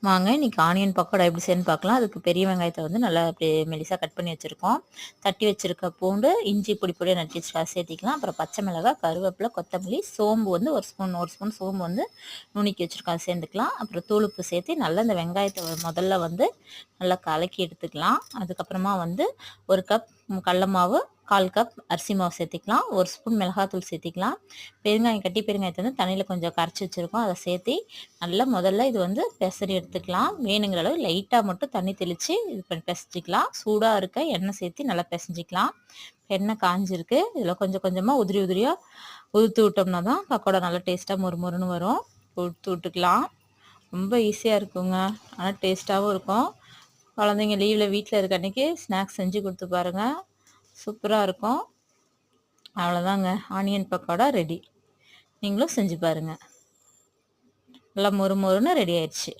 வாங்க இன்னைக்கு ஆனியன் பக்கோடா எப்படி செய்யணும்னு பார்க்கலாம். அதுக்கு பெரிய வெங்காயத்தை வந்து நல்லா அப்படியே மெலிசாக கட் பண்ணி வச்சுருக்கோம். தட்டி வச்சுருக்க பூண்டு, இஞ்சி பொடி பொடியாக நட்டி வச்சுருக்கா சேர்த்திக்கலாம். அப்புறம் பச்சை மிளகாய், கருவேப்பிலை, கொத்தமல்லி, சோம்பு வந்து ஒரு ஸ்பூன் சோம்பு வந்து நுணுக்கி வச்சுருக்கோம், அது சேர்ந்துக்கலாம். அப்புறம் தூளுப்பு சேர்த்து நல்லா இந்த வெங்காயத்தை முதல்ல வந்து நல்லா கலக்கி எடுத்துக்கலாம். அதுக்கப்புறமா வந்து ஒரு கப் கடல மாவு, 1/4 கப் அரிசி மாவு சேர்த்திக்கலாம். ஒரு ஸ்பூன் மிளகாத்தூள் சேர்த்திக்கலாம். பெருங்காயம், கட்டி பெருங்காயத்தை வந்து தண்ணியில் கொஞ்சம் கரைச்சி வச்சுருக்கோம், அதை சேர்த்தி நல்லா முதல்ல இது வந்து பெசரி எடுத்துக்கலாம். வேணுங்கிற அளவு லைட்டாக மட்டும் தண்ணி தெளித்து இது பண்ணி பிசைஞ்சிக்கலாம். சூடாக இருக்க எண்ணெய் சேர்த்து நல்லா பிசைஞ்சிக்கலாம். எண்ணெய் காஞ்சிருக்கு, இதில் கொஞ்சம் கொஞ்சமாக உதிரியாக உதுத்து விட்டோம்னா தான் பக்கோடா நல்லா டேஸ்ட்டாக மொறுமொறுன்னு வரும். உதுத்து விட்டுக்கலாம். ரொம்ப ஈஸியாக இருக்குங்க, ஆனால் டேஸ்ட்டாகவும் இருக்கும். குழந்தைங்க லீவில் வீட்டில் இருக்க அன்றைக்கி ஸ்நாக்ஸ் செஞ்சு கொடுத்து பாருங்கள், சூப்பராக இருக்கும். அவ்வளோதாங்க, ஆனியன் பக்கோடா ரெடி. நீங்களும் செஞ்சு பாருங்கள். நல்லா மொறுமொறுன்னு ரெடி ஆயிடுச்சு.